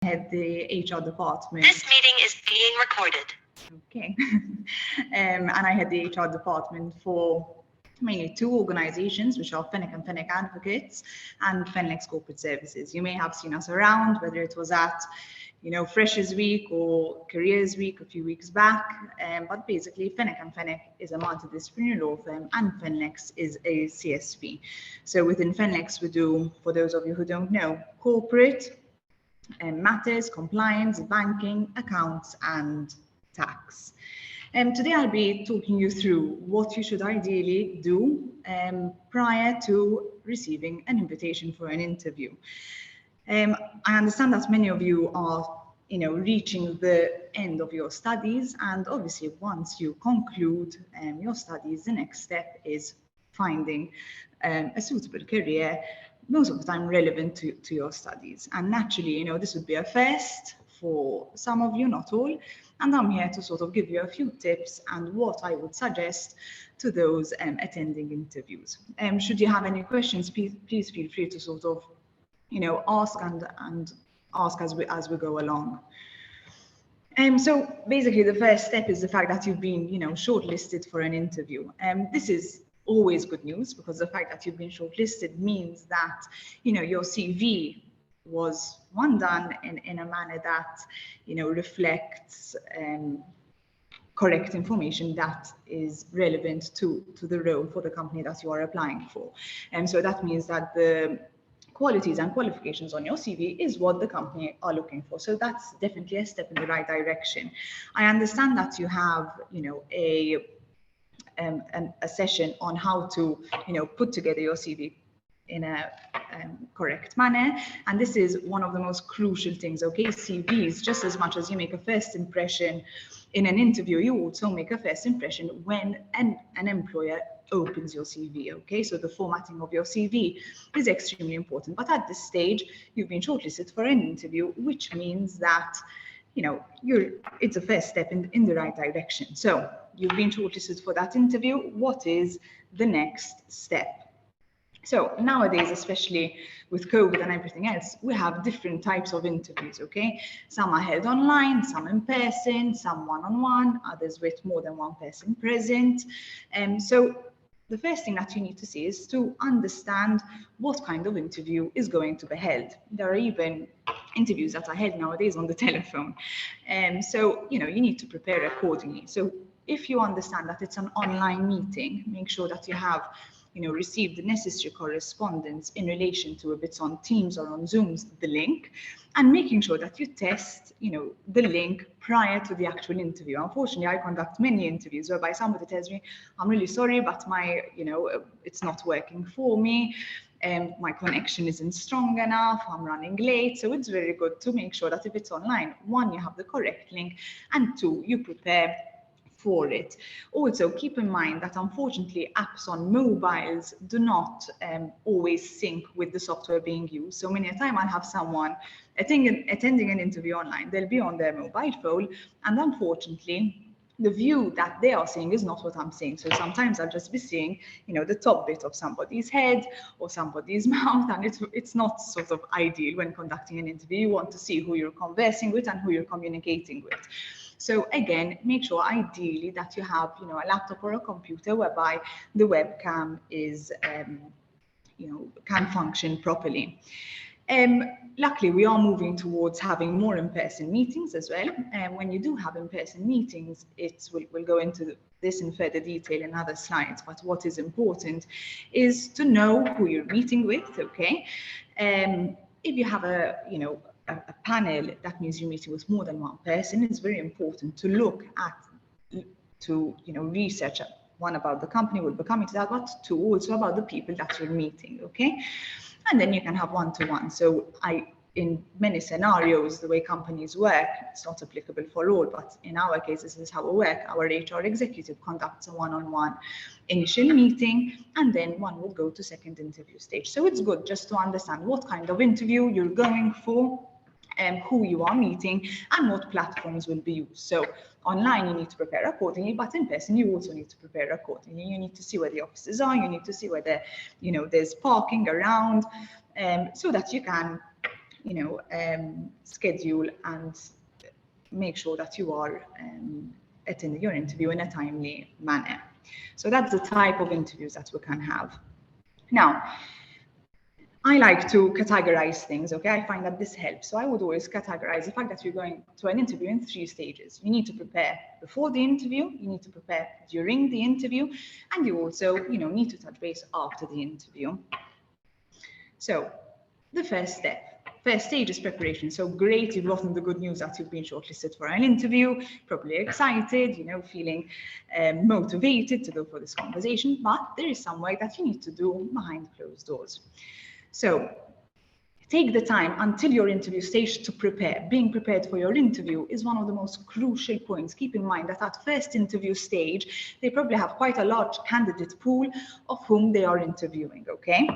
head the HR department. This meeting is being recorded. Okay. And I head the HR department for mainly two organizations, which are Fenlex and Fenlex Advocates and Fenlex Corporate Services. You may have seen us around, whether it was at, Freshers Week or Careers Week a few weeks back. But basically, Fenlex and Fenlex is a multidisciplinary law firm, and Fenlex is a CSP. So within Fenlex, we do, for those of you who don't know, corporate matters, compliance, banking, accounts, and tax. Today I'll be talking you through what you should ideally do prior to receiving an invitation for an interview. I understand that many of you are, reaching the end of your studies, and obviously once you conclude your studies, the next step is finding a suitable career, most of the time relevant to your studies. And naturally, this would be a first for some of you, not all, and I'm here to sort of give you a few tips and what I would suggest to those attending interviews. Should you have any questions, please feel free to sort of, ask and ask as we go along. So basically, the first step is the fact that you've been, shortlisted for an interview. This is always good news, because the fact that you've been shortlisted means that, your CV was done in a manner that, reflects correct information that is relevant to the role for the company that you are applying for. And so that means that the qualities and qualifications on your CV is what the company are looking for. So that's definitely a step in the right direction. I understand that you have, a session on how to, put together your CV in a correct manner, and this is one of the most crucial things. Okay, CVs, just as much as you make a first impression in an interview, you also make a first impression when an employer opens your CV. Okay, so the formatting of your CV is extremely important. But at this stage, you've been shortlisted for an interview, which means that it's a first step in the right direction. So you've been shortlisted for that interview. What is the next step? So nowadays, especially with COVID and everything else, we have different types of interviews, okay? Some are held online, some in person, some one-on-one, others with more than one person present. So the first thing that you need to see is to understand what kind of interview is going to be held. There are even interviews that are held nowadays on the telephone. So, you need to prepare accordingly. So if you understand that it's an online meeting, make sure that you have receive the necessary correspondence in relation to, if it's on Teams or on Zooms, the link, and making sure that you test, the link prior to the actual interview. Unfortunately, I conduct many interviews whereby somebody tells me, I'm really sorry, but my, it's not working for me, and my connection isn't strong enough, I'm running late. So it's very good to make sure that if it's online, one, you have the correct link, and two, you prepare for it. Also, keep in mind that unfortunately apps on mobiles do not always sync with the software being used. So many a time I'll have someone attending an interview online, they'll be on their mobile phone, and unfortunately the view that they are seeing is not what I'm seeing. So sometimes I'll just be seeing, the top bit of somebody's head or somebody's mouth, and it's not sort of ideal when conducting an interview. You want to see who you're conversing with and who you're communicating with. So again, make sure ideally that you have, a laptop or a computer whereby the webcam is, can function properly. Luckily, we are moving towards having more in-person meetings as well. And when you do have in-person meetings, we'll go into this in further detail in other slides. But what is important is to know who you're meeting with, okay? If you have a panel, that means you're meeting with more than one person. It's very important to look at, research one about the company, we'll be coming to that, but two, also about the people that you're meeting, okay? And then you can have one-to-one. So in many scenarios, the way companies work, it's not applicable for all, but in our case, this is how we work. Our HR executive conducts a one-on-one initial meeting, and then one will go to second interview stage. So it's good just to understand what kind of interview you're going for, who you are meeting, and what platforms will be used. So online, you need to prepare accordingly, but in person, you also need to prepare accordingly. You need to see where the offices are. You need to see whether, there's parking around, so that you can, schedule and make sure that you are attending your interview in a timely manner. So that's the type of interviews that we can have. Now, I like to categorize things, okay? I find that this helps. So I would always categorize the fact that you're going to an interview in 3 stages. You need to prepare before the interview, you need to prepare during the interview, and you also, need to touch base after the interview. So the first stage is preparation. So great, you've gotten the good news that you've been shortlisted for an interview, probably excited, feeling motivated to go for this conversation, but there is some work that you need to do behind closed doors. So take the time until your interview stage to prepare. Being prepared for your interview is one of the most crucial points. Keep in mind that at first interview stage, they probably have quite a large candidate pool of whom they are interviewing, okay?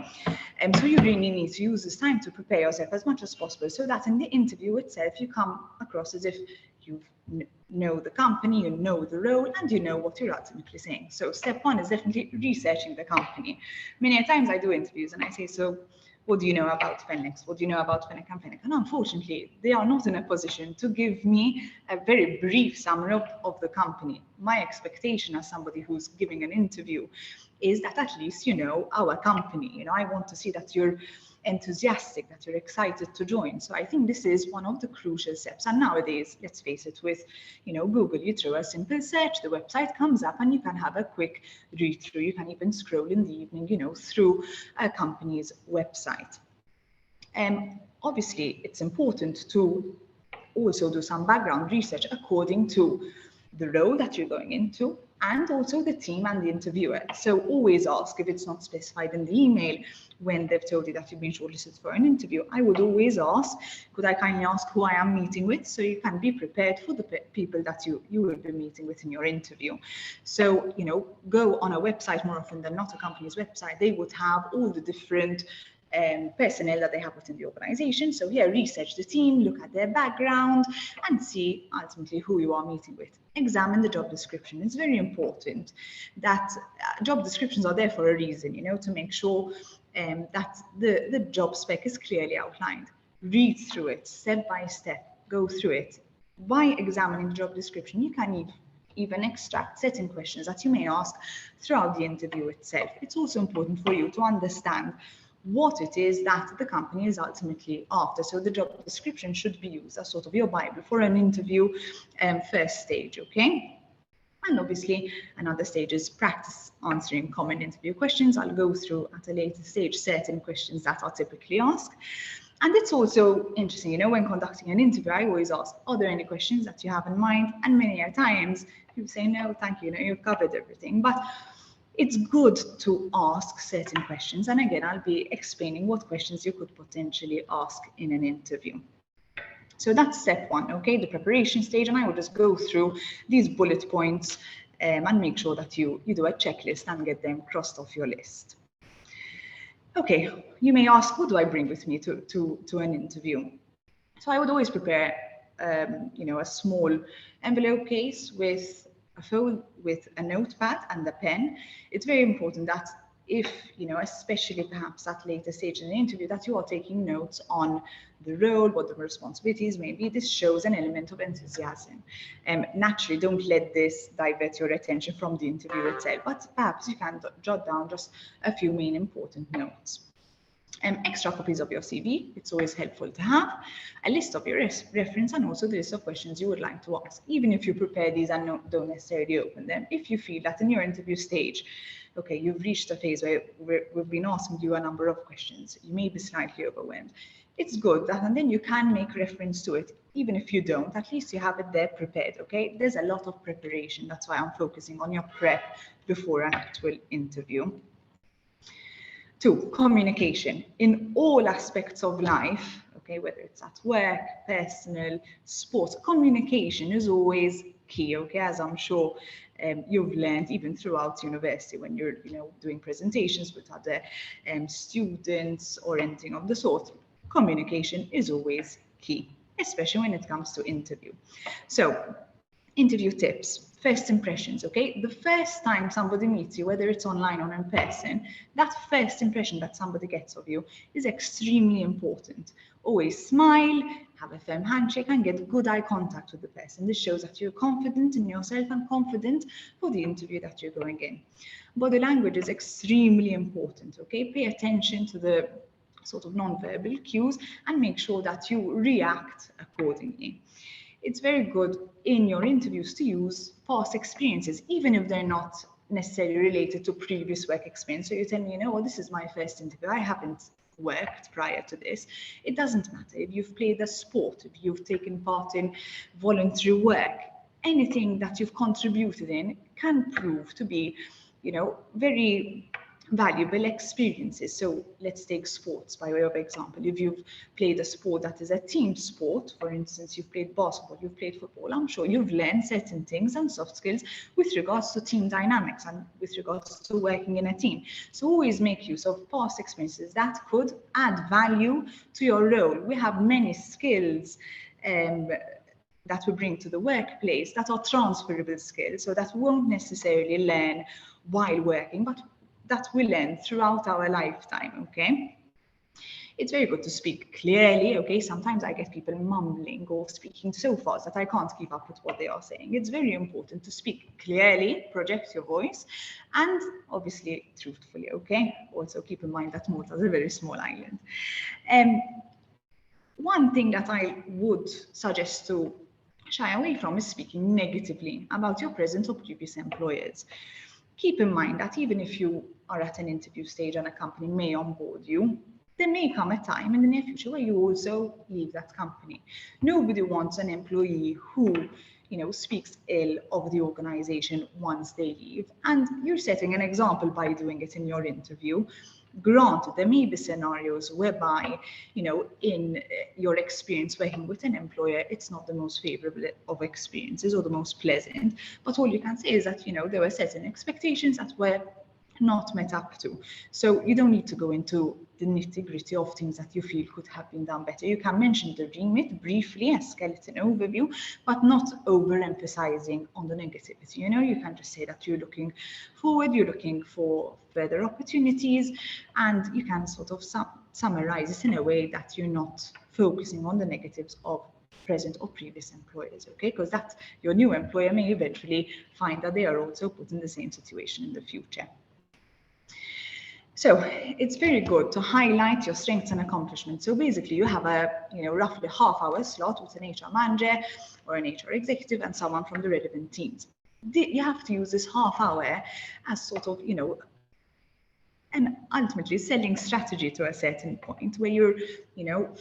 And so you really need to use this time to prepare yourself as much as possible so that in the interview itself, you come across as if you know the company, you know the role, and you know what you're ultimately saying. So step 1 is definitely researching the company. Many times I do interviews and I say, so what do you know about Fenlex? What do you know about Fenlex and Fenlex? And unfortunately, they are not in a position to give me a very brief summary of the company. My expectation as somebody who's giving an interview is that at least you know our company. I want to see that you're enthusiastic, that you're excited to join. So I think this is one of the crucial steps. And nowadays, let's face it, with Google, you throw a simple search, the website comes up and you can have a quick read through. You can even scroll in the evening, through a company's website. Obviously, it's important to also do some background research according to the role that you're going into, and also the team and the interviewer. So always ask if it's not specified in the email when they've told you that you've been shortlisted for an interview. I would always ask, could I kindly ask who I am meeting with, so you can be prepared for the people that you will be meeting with in your interview. So, go on a website more often than not, a company's website, they would have all the different personnel that they have within the organization. So here, research the team, look at their background, and see ultimately who you are meeting with. Examine the job description. It's very important that job descriptions are there for a reason, to make sure that the job spec is clearly outlined. Read through it step by step, go through it. By examining the job description, you can even extract certain questions that you may ask throughout the interview itself. It's also important for you to understand what it is that the company is ultimately after. So the job description should be used as sort of your Bible for an interview first stage, okay? And obviously, another stage is practice answering common interview questions. I'll go through at a later stage certain questions that are typically asked. And it's also interesting, when conducting an interview, I always ask, are there any questions that you have in mind? And many times people say, no, thank you, you've covered everything. But it's good to ask certain questions. And again, I'll be explaining what questions you could potentially ask in an interview. So that's step 1, okay, the preparation stage. And I will just go through these bullet points and make sure that you do a checklist and get them crossed off your list. Okay, you may ask, what do I bring with me to an interview? So I would always prepare, a small envelope case with a phone, with a notepad and a pen. It's very important that if, especially perhaps at later stage in the interview, that you are taking notes on the role, what the responsibilities may be. This shows an element of enthusiasm. Naturally, don't let this divert your attention from the interview itself, but perhaps you can jot down just a few main important notes. Extra copies of your CV, it's always helpful to have, a list of your reference, and also the list of questions you would like to ask. Even if you prepare these and don't necessarily open them, if you feel that in your interview stage, okay, you've reached a phase where we've been asking you a number of questions, you may be slightly overwhelmed, it's good that, and then you can make reference to it. Even if you don't, at least you have it there prepared, okay? There's a lot of preparation. That's why I'm focusing on your prep before an actual interview. 2, communication. In all aspects of life, okay, whether it's at work, personal, sports, communication is always key, okay, as I'm sure you've learned even throughout university when you're, doing presentations with other students or anything of the sort. Communication is always key, especially when it comes to interview. So, Interview tips. First impressions, okay? The first time somebody meets you, whether it's online or in person, that first impression that somebody gets of you is extremely important. Always smile, have a firm handshake, and get good eye contact with the person. This shows that you're confident in yourself and confident for the interview that you're going in. Body language is extremely important, okay? Pay attention to the sort of non-verbal cues and make sure that you react accordingly. It's very good in your interviews to use past experiences, even if they're not necessarily related to previous work experience. So you tell me, well, this is my first interview. I haven't worked prior to this. It doesn't matter if you've played a sport, if you've taken part in voluntary work, anything that you've contributed in can prove to be, very valuable experiences. So let's take sports by way of example. If you've played a sport that is a team sport, for instance, you've played basketball, you've played football, I'm sure you've learned certain things and soft skills with regards to team dynamics and with regards to working in a team. So always make use of past experiences that could add value to your role. We have many skills that we bring to the workplace that are transferable skills, so that we won't necessarily learn while working, but that we learn throughout our lifetime, okay? It's very good to speak clearly, okay? Sometimes I get people mumbling or speaking so fast that I can't keep up with what they are saying. It's very important to speak clearly, project your voice, and obviously truthfully, okay? Also keep in mind that Malta is a very small island. One thing that I would suggest to shy away from is speaking negatively about your present or previous employers. Keep in mind that even if you are at an interview stage and a company may onboard you, there may come a time in the near future where you also leave that company. Nobody wants an employee who, speaks ill of the organization once they leave. And you're setting an example by doing it in your interview. Granted, there may be scenarios whereby, in your experience working with an employer, it's not the most favorable of experiences or the most pleasant. But all you can say is that, there were certain expectations that were not met up to. So you don't need to go into the nitty-gritty of things that you feel could have been done better. You can mention the remit briefly, a skeleton overview, but not overemphasizing on the negativity. You can just say that you're looking forward, you're looking for further opportunities, and you can sort of summarize it in a way that you're not focusing on the negatives of present or previous employers, okay? Because that your new employer may eventually find that they are also put in the same situation in the future. So it's very good to highlight your strengths and accomplishments. So basically you have a roughly half-hour slot with an HR manager or an HR executive and someone from the relevant teams. You have to use this half hour as sort of, and ultimately selling strategy to a certain point where you're,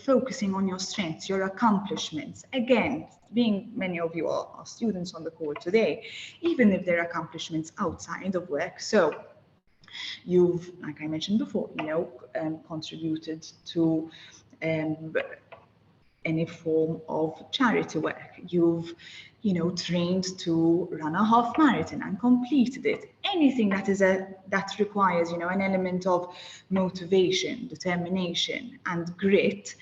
focusing on your strengths, your accomplishments. Again, being many of you are students on the call today, even if there are accomplishments outside of work. So you've, like I mentioned before, contributed to any form of charity work. You've, trained to run a half marathon and completed it. Anything that that requires, an element of motivation, determination, and grit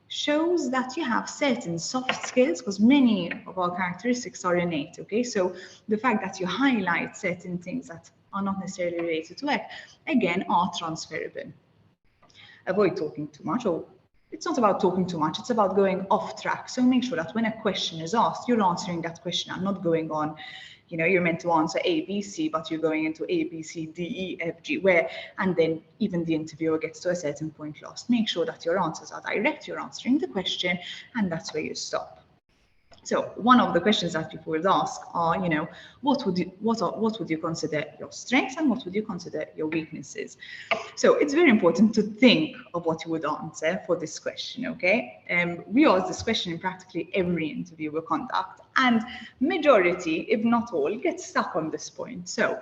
shows that you have certain soft skills, because many of our characteristics are innate, okay? So the fact that you highlight certain things that are not necessarily related to work, again, are transferable. Avoid talking too much, or it's not about talking too much, it's about going off track. So make sure that when a question is asked, you're answering that question and not going on, you're meant to answer A, B, C, but you're going into A, B, C, D, E, F, G, and then even the interviewer gets to a certain point lost. Make sure that your answers are direct, you're answering the question, and that's where you stop. So one of the questions that people would ask are, what would you consider your strengths and what would you consider your weaknesses? So it's very important to think of what you would answer for this question, okay? We ask this question in practically every interview we conduct, and majority, if not all, get stuck on this point. So,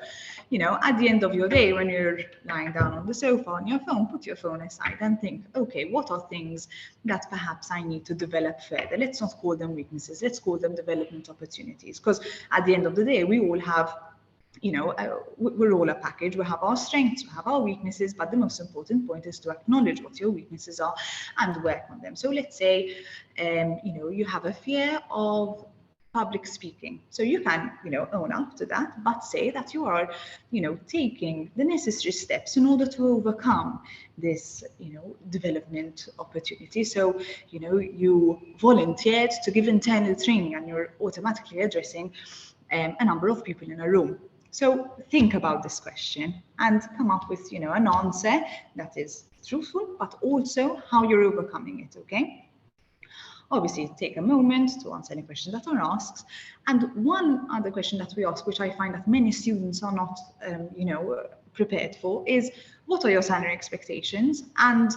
at the end of your day, when you're lying down on the sofa on your phone, put your phone aside and think, okay, what are things that perhaps I need to develop further? Let's not call them weaknesses, let's call them development opportunities, because at the end of the day, we all have, we're all a package. We have our strengths, we have our weaknesses, but the most important point is to acknowledge what your weaknesses are and work on them. So let's say, you have a fear of public speaking. So you can, own up to that, but say that you are, taking the necessary steps in order to overcome this, development opportunity. So, you volunteered to give internal training and you're automatically addressing a number of people in a room. So think about this question and come up with, an answer that is truthful, but also how you're overcoming it, okay? Obviously, take a moment to answer any questions that are asked. And one other question that we ask, which I find that many students are not, prepared for, is what are your salary expectations? And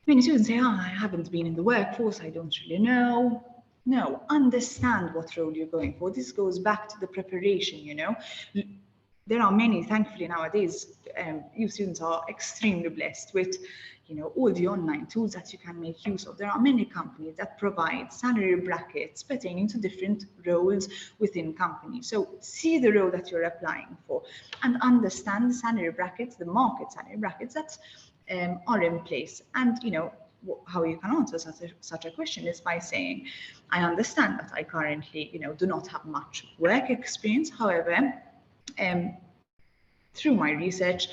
many students say, I haven't been in the workforce, I don't really know. No, understand what role you're going for. This goes back to the preparation, There are many, thankfully nowadays, you students are extremely blessed with, all the online tools that you can make use of. There are many companies that provide salary brackets pertaining to different roles within companies. So see the role that you're applying for and understand the salary brackets, the market salary brackets that are in place. And, how you can answer such a question is by saying, I understand that I currently, do not have much work experience. However, through my research,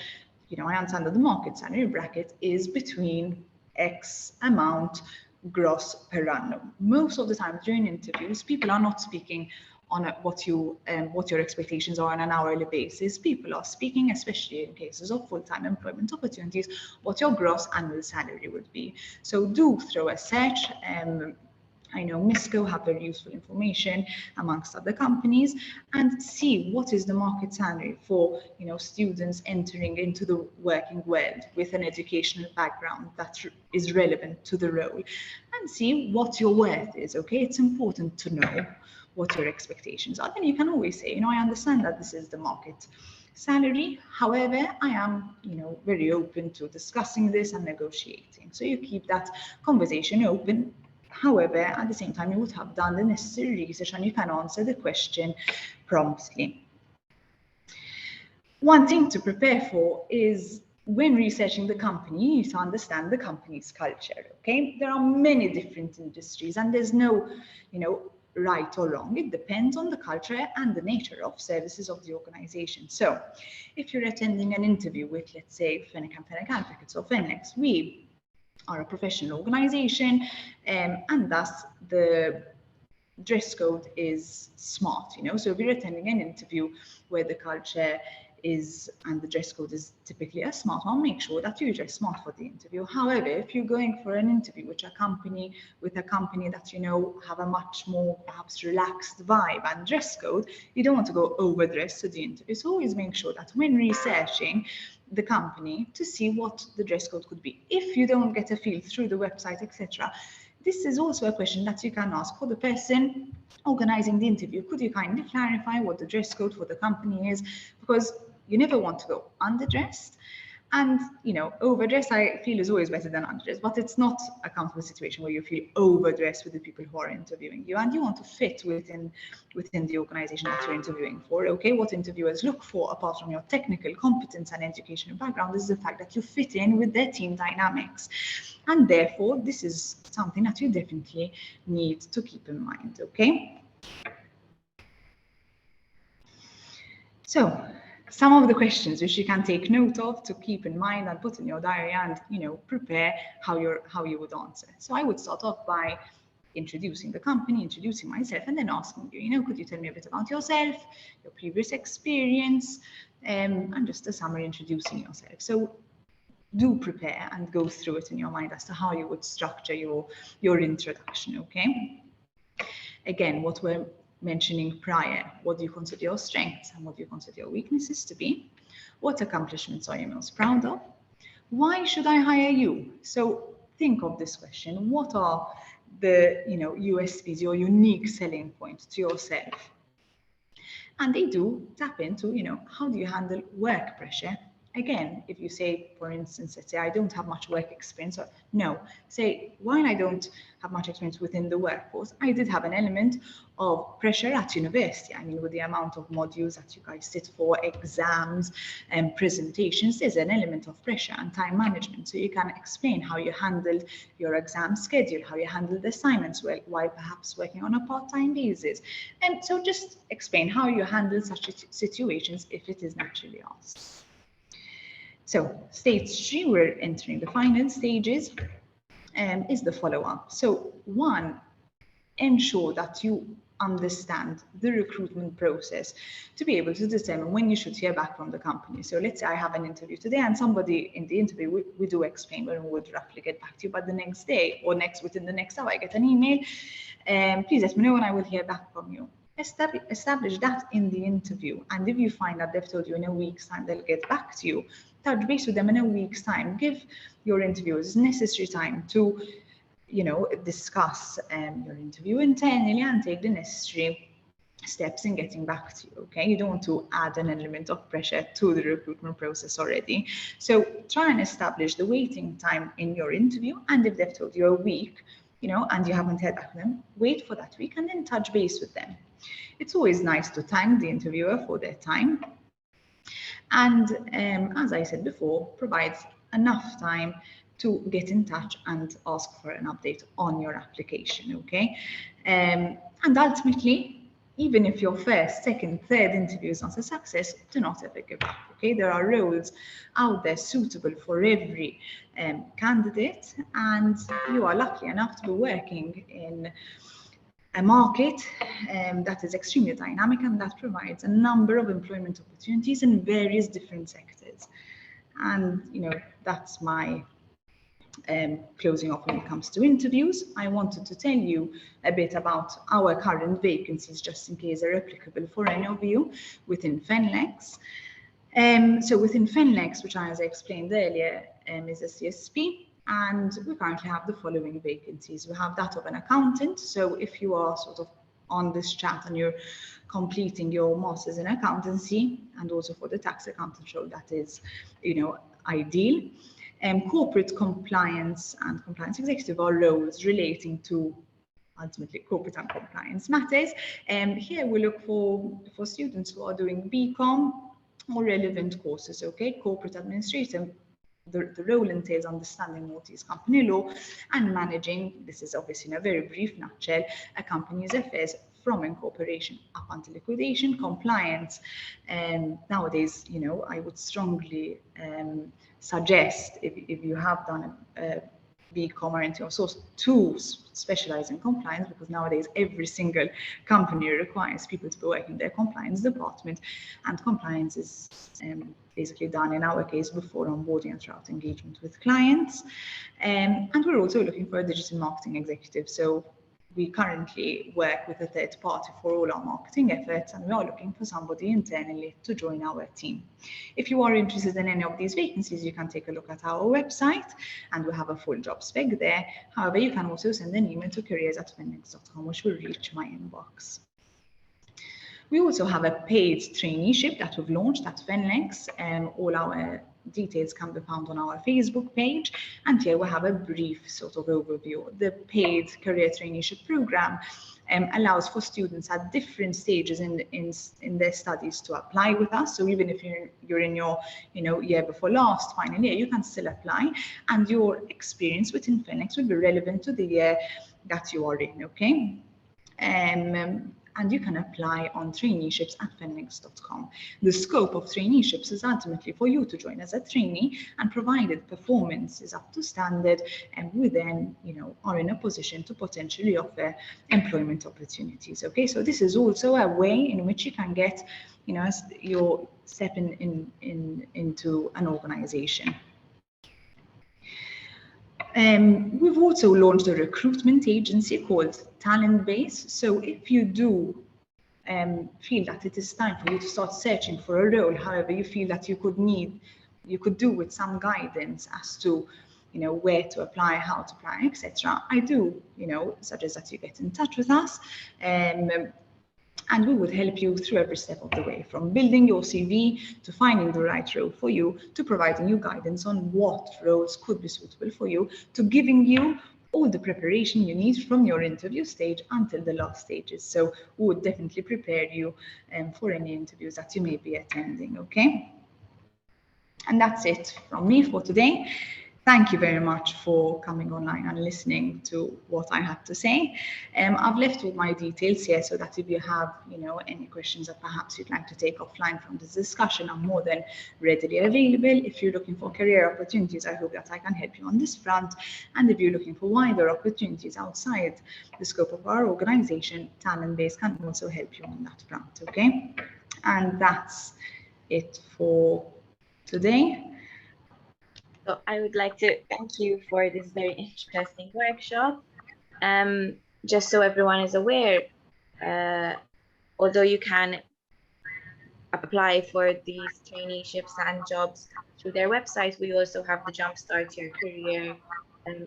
I understand that the market salary bracket is between X amount gross per annum. Most of the time during interviews, people are not speaking on what your expectations are on an hourly basis. People are speaking, especially in cases of full-time employment opportunities, what your gross annual salary would be. So do throw a search. I know Misco have very useful information amongst other companies, and see what is the market salary for students entering into the working world with an educational background that is relevant to the role, and see what your worth is. Okay, it's important to know what your expectations are. Then you can always say, I understand that this is the market salary. However, I am, very open to discussing this and negotiating. So you keep that conversation open. However, at the same time, you would have done the necessary research and you can answer the question promptly. One thing to prepare for is when researching the company, you need to understand the company's culture, okay? There are many different industries and there's no, right or wrong. It depends on the culture and the nature of services of the organization. So if you're attending an interview with, let's say, Fenlex Advocates or Fenlex, we are a professional organization, and thus the dress code is smart, So if you're attending an interview where the culture is and the dress code is typically a smart one, make sure that you dress smart for the interview. However, if you're going for an interview with a company that have a much more perhaps relaxed vibe and dress code, you don't want to go overdressed to the interview. So always make sure that when researching the company to see what the dress code could be. If you don't get a feel through the website, etc., this is also a question that you can ask for the person organizing the interview. Could you kindly clarify what the dress code for the company is? Because you never want to go underdressed. And, overdressed, I feel, is always better than underdressed, but it's not a comfortable situation where you feel overdressed with the people who are interviewing you, and you want to fit within the organization that you're interviewing for. Okay, what interviewers look for, apart from your technical competence and educational background, is the fact that you fit in with their team dynamics. And therefore, this is something that you definitely need to keep in mind, okay? So, some of the questions which you can take note of to keep in mind and put in your diary and, prepare how you would answer. So I would start off by introducing the company, introducing myself, and then asking you, could you tell me a bit about yourself, your previous experience, and just a summary introducing yourself. So do prepare and go through it in your mind as to how you would structure your introduction, okay? Again, what we're mentioning prior, what do you consider your strengths and what do you consider your weaknesses to be? What accomplishments are you most proud of? Why should I hire you? So think of this question. What are the USPs, your unique selling point to yourself? And they do tap into, how do you handle work pressure? Again, if you say, for instance, let's say I don't have much work experience, or no, say, while I don't have much experience within the workforce, I did have an element of pressure at university. I mean, with the amount of modules that you guys sit for, exams and presentations, there's an element of pressure and time management. So you can explain how you handled your exam schedule, how you handled assignments while perhaps working on a part-time basis. And so just explain how you handle such situations if it is naturally asked. So stage 3, we're entering the final stages, is the follow-up. So 1, ensure that you understand the recruitment process to be able to determine when you should hear back from the company. So let's say I have an interview today and somebody in the interview, we do explain when we would roughly get back to you, but the next day or within the next hour, I get an email, please let me know when I will hear back from you. Establish that in the interview, and if you find that they've told you in a week's time they'll get back to you, touch base with them in a week's time. Give your interviewers necessary time to, discuss your interview internally and take the necessary steps in getting back to you. Okay, you don't want to add an element of pressure to the recruitment process already. So try and establish the waiting time in your interview, and if they've told you a week, and you haven't heard back from them, wait for that week and then touch base with them. It's always nice to thank the interviewer for their time. And as I said before, provides enough time to get in touch and ask for an update on your application, okay? And ultimately, even if your first, second, third interview is not a success, do not ever give up, okay? There are roles out there suitable for every candidate, and you are lucky enough to be working in a market that is extremely dynamic and that provides a number of employment opportunities in various different sectors. And, that's my closing off when it comes to interviews. I wanted to tell you a bit about our current vacancies, just in case they're applicable for any of you within Fenlex. So within Fenlex, which as I explained earlier, is a CSP, and we currently have the following vacancies. We have that of an accountant. So if you are sort of on this chat and you're completing your master's in accountancy, and also for the tax accountant role, that is, ideal. Corporate compliance and compliance executive are roles relating to ultimately corporate and compliance matters. Here we look for students who are doing BCom or relevant courses, okay? Corporate administrator, the role entails understanding Maltese company law and managing, this is obviously in a very brief nutshell, a company's affairs from incorporation up until liquidation, compliance. And nowadays, I would strongly suggest, if you have done a BCom or anything of sorts, to specialize in compliance, because nowadays every single company requires people to be working in their compliance department, and compliance is basically done in our case before onboarding and throughout engagement with clients. And we're also looking for a digital marketing executive. So we currently work with a third party for all our marketing efforts, and we are looking for somebody internally to join our team. If you are interested in any of these vacancies, you can take a look at our website, and we have a full job spec there. However, you can also send an email to careers@fenlex.com, which will reach my inbox. We also have a paid traineeship that we've launched at Fenlex, and all our details can be found on our Facebook page. And here we have a brief sort of overview. The paid career traineeship program allows for students at different stages in their studies to apply with us. So even if you're in your year before last, final year, you can still apply, and your experience within Fenlex will be relevant to the year that you are in, okay? And you can apply on traineeships@fenlex.com. The scope of traineeships is ultimately for you to join as a trainee, and provided performance is up to standard, and we then, are in a position to potentially offer employment opportunities. Okay, so this is also a way in which you can get, your step into an organization. We've also launched a recruitment agency called Talentbase. So if you do feel that it is time for you to start searching for a role, however, you feel that you could do with some guidance as to, where to apply, how to apply, etc., I do, suggest that you get in touch with us. And we would help you through every step of the way, from building your CV to finding the right role for you, to providing you guidance on what roles could be suitable for you, to giving you all the preparation you need from your interview stage until the last stages. So we would definitely prepare you for any interviews that you may be attending, okay? And that's it from me for today. Thank you very much for coming online and listening to what I had to say. I've left all my details here so that if you have, any questions that perhaps you'd like to take offline from this discussion, I'm more than readily available. If you're looking for career opportunities, I hope that I can help you on this front. And if you're looking for wider opportunities outside the scope of our organization, Talentbase can also help you on that front, okay? And that's it for today. So I would like to thank you for this very interesting workshop. Just so everyone is aware, although you can apply for these traineeships and jobs through their website, we also have the Jumpstart Your Career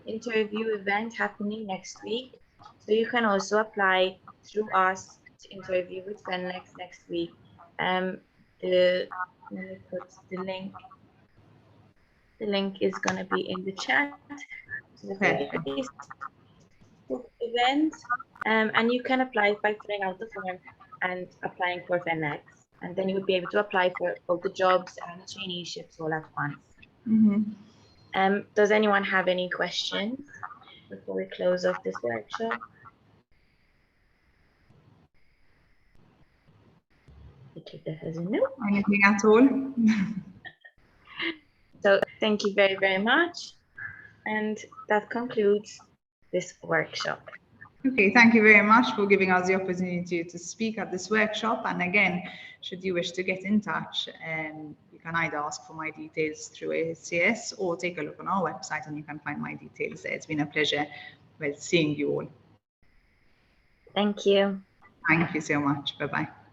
interview event happening next week. So you can also apply through us to interview with Fenlex next week. Let me put the link. The link is going to be in the chat to the Facebook event, and you can apply by filling out the form and applying for Fenlex, and then you would be able to apply for both the jobs and the traineeships all at once. Mm-hmm. Does anyone have any questions before we close off this workshop? I take that as a no. Anything at all? So thank you very, very much. And that concludes this workshop. Okay, thank you very much for giving us the opportunity to speak at this workshop. And again, should you wish to get in touch, you can either ask for my details through ASCS or take a look on our website and you can find my details there. It's been a pleasure seeing you all. Thank you. Thank you so much. Bye-bye.